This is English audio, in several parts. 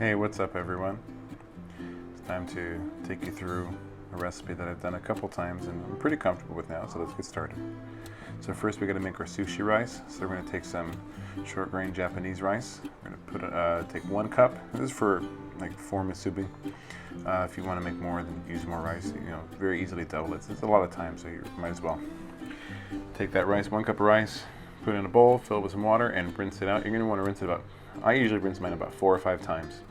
Hey, what's up everyone? It's time to take you through a recipe that I've done a couple times and I'm pretty comfortable with now, so let's get started. So first we got to make our sushi rice. So we're going to take some short grain Japanese rice. We're going to take 1 cup. This is for like 4 musubi. If you want to make more, then use more rice. You know, very easily double it. It's a lot of time, so you might as well. Take that rice, 1 cup of rice, put it in a bowl, fill it with some water, and rinse it out. You're going to want to rinse it about, I usually rinse mine about 4 or 5 times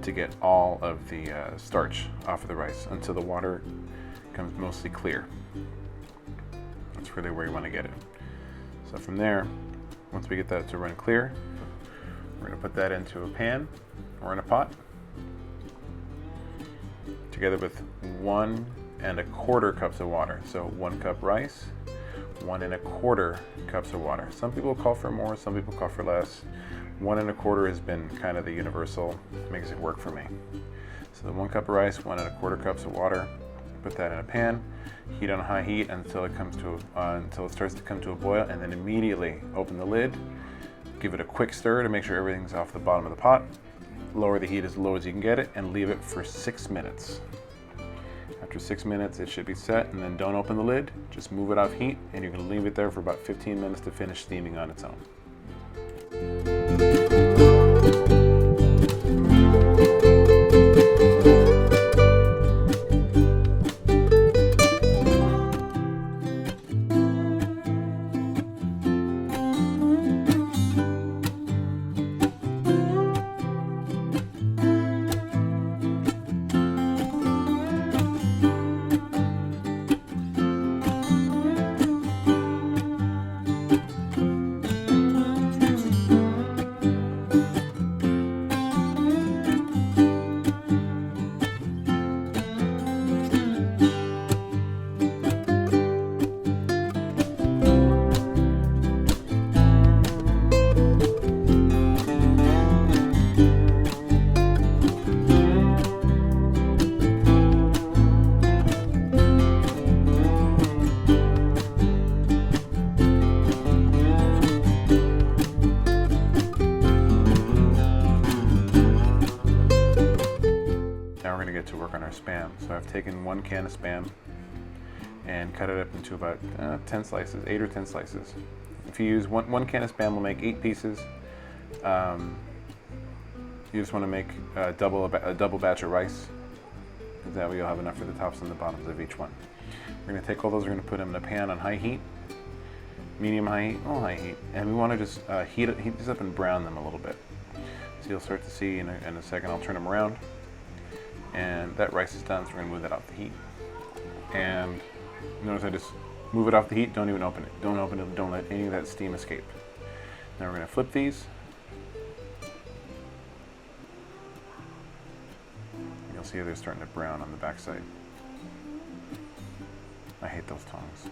to get all of the starch off of the rice until the water becomes mostly clear. That's really where you want to get it. So from there, once we get that to run clear, we're going to put that into a pan or in a pot together with 1 1/4 cups of water. So 1 cup rice, 1 1/4 cups of water. Some people call for more, some people call for less. 1 1/4 has been kind of the universal, makes it work for me. So 1 cup of rice, 1 1/4 cups of water. Put that in a pan, heat on high heat until it starts to come to a boil, and then immediately open the lid. Give it a quick stir to make sure everything's off the bottom of the pot. Lower the heat as low as you can get it, and leave it for 6 minutes. After 6 minutes, it should be set, and then don't open the lid. Just move it off heat, and you're going to leave it there for about 15 minutes to finish steaming on its own. To work on our Spam. So I've taken 1 can of Spam and cut it up into about 10 slices, 8 or 10 slices. If you use one can of Spam will make 8 pieces. You just want to make a double batch of rice. That way you'll have enough for the tops and the bottoms of each one. We're going to take all those, we're going to put them in a pan on high heat, medium high heat, all high heat, and we want to just heat these up and brown them a little bit. So you'll start to see in a second. I'll turn them around. And that rice is done, so we're going to move that off the heat. And notice I just move it off the heat, don't even open it. Don't open it, don't let any of that steam escape. Now we're going to flip these. You'll see they're starting to brown on the backside. I hate those tongs.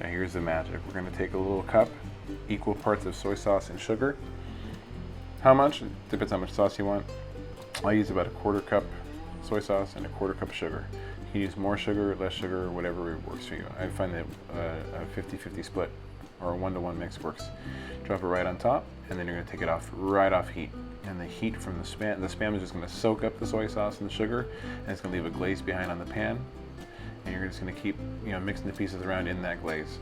Here's the magic. We're going to take a little cup, equal parts of soy sauce and sugar. How much? It depends how much sauce you want. I use about 1/4 cup soy sauce and 1/4 cup of sugar. You can use more sugar, less sugar, whatever works for you. I find that a 50-50 split or a 1-to-1 mix works. Drop it right on top, and then you're going to take it off right off heat. And the heat from the Spam is just going to soak up the soy sauce and the sugar, and it's going to leave a glaze behind on the pan. And you're just going to keep, mixing the pieces around in that glaze.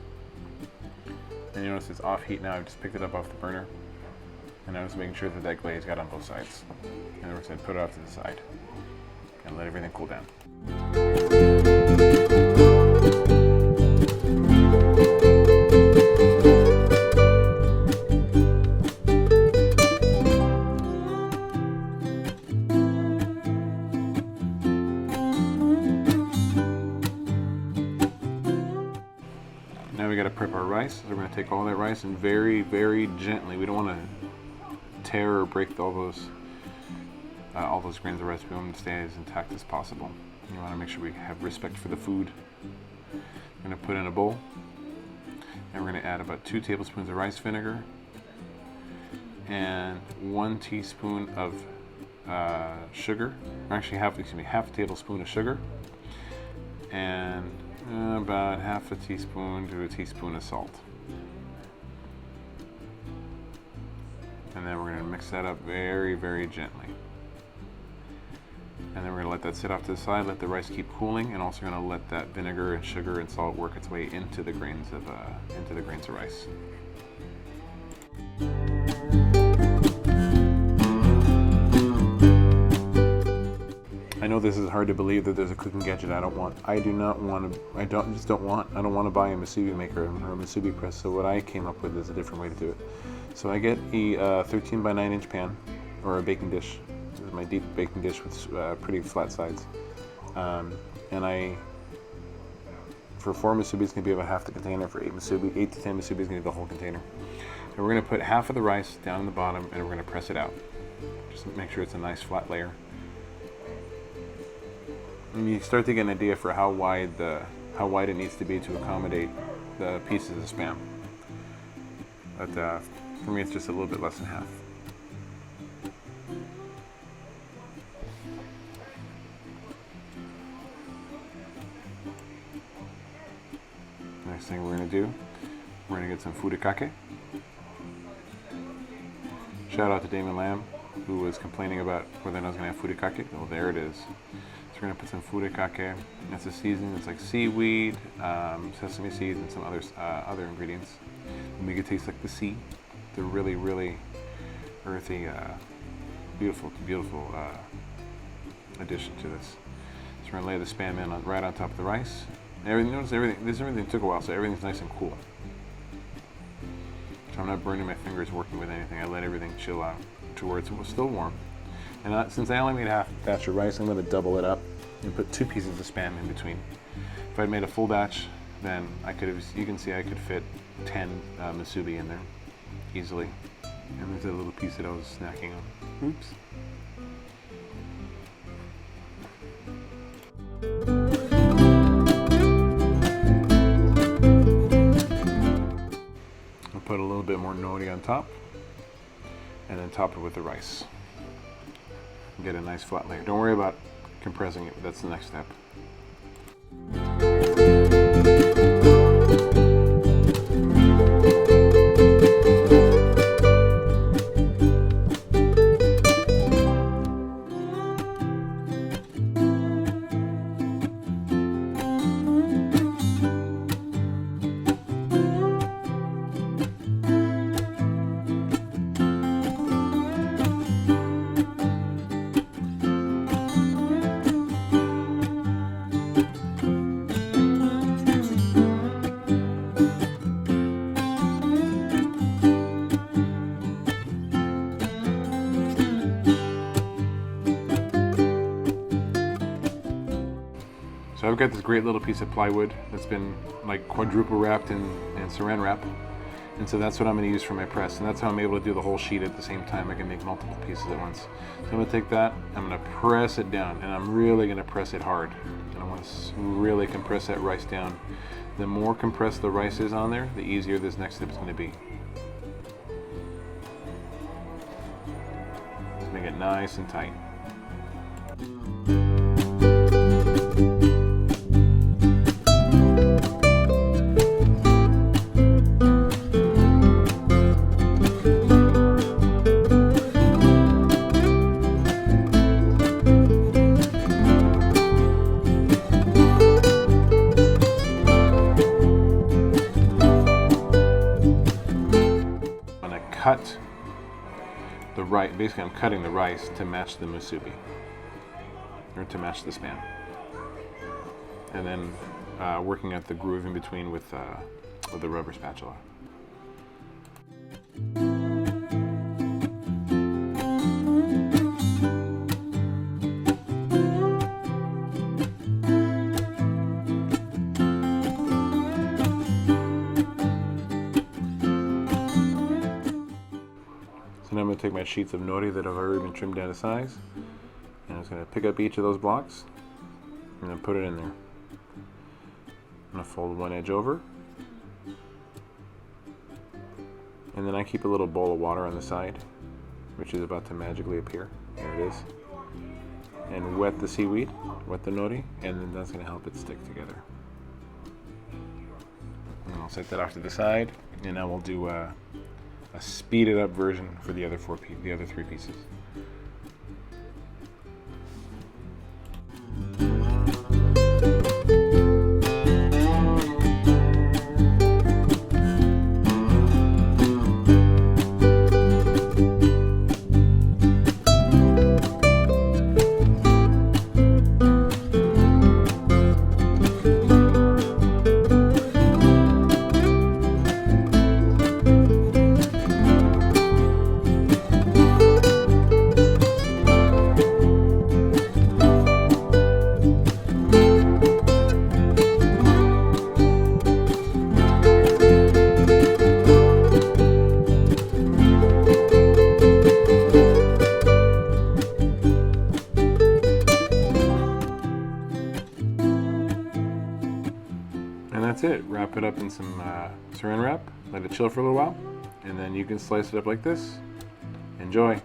And you notice it's off heat now. I've just picked it up off the burner, and I'm just making sure that that glaze got on both sides. And we're going to put it off to the side and let everything cool down. got to prep our rice. So we're going to take all that rice and very, very gently. We don't want to tear or break all those grains of rice. We want them to stay as intact as possible. You want to make sure we have respect for the food. We're going to put in a bowl, and we're going to add about 2 tablespoons of rice vinegar and 1 teaspoon of sugar, or actually half a tablespoon of sugar, and about half a teaspoon to a teaspoon of salt. And then we're going to mix that up very, very gently. And then we're going to let that sit off to the side, let the rice keep cooling, and also going to let that vinegar and sugar and salt work its way into the grains of rice. I know this is hard to believe that there's a cooking gadget I don't want. I don't want to buy a Musubi maker or a Musubi Press. So what I came up with is a different way to do it. So I get a 13 by 9 inch pan, or a baking dish. This is my deep baking dish with pretty flat sides. And for 4 Musubi, it's going to be about half the container. For 8 to 10 Musubi is going to be the whole container. And we're going to put half of the rice down in the bottom, and we're going to press it out. Just to make sure it's a nice flat layer. And you start to get an idea for how wide it needs to be to accommodate the pieces of Spam. But for me, it's just a little bit less than half. Next thing we're going to do, we're going to get some furikake. Shout out to Damon Lamb, who was complaining about whether or not I was going to have furikake. Well, there it is. So we're going to put some furikake. That's a seasoning. It's like seaweed, sesame seeds, and some other ingredients. To make it taste like the sea. It's a really, really earthy, beautiful addition to this. So we're going to lay the Spam in right on top of the rice. Notice everything took a while, so everything's nice and cool. So I'm not burning my fingers working with anything. I let everything chill out to where it's still warm. And since I only made half a batch of rice, I'm going to double it up and put 2 pieces of Spam in between. If I'd made a full batch, then you can see I could fit 10 Musubi in there easily. And there's a little piece that I was snacking on. Oops. I'll put a little bit more nori on top, and then top it with the rice. Get a nice flat layer. Don't worry about compressing it, that's the next step. So I've got this great little piece of plywood that's been like quadruple wrapped in saran wrap. And so that's what I'm going to use for my press. And that's how I'm able to do the whole sheet at the same time. I can make multiple pieces at once. So I'm going to take that, I'm going to press it down, and I'm really going to press it hard. And I want to really compress that rice down. The more compressed the rice is on there, the easier this next step is going to be. Just make it nice and tight. Cut the rice. Basically, I'm cutting the rice to match the musubi, or to match the Spam, and then working at the groove in between with the rubber spatula. take my sheets of nori that have already been trimmed down to size, and I'm just going to pick up each of those blocks and then put it in there. I'm going to fold one edge over, and then I keep a little bowl of water on the side, which is about to magically appear. There it is. And wet the seaweed, wet the nori, and then that's going to help it stick together. And I'll set that off to the side, and now we'll do a speeded up version for the other three pieces. And that's it. Wrap it up in some saran wrap, let it chill for a little while, and then you can slice it up like this. Enjoy.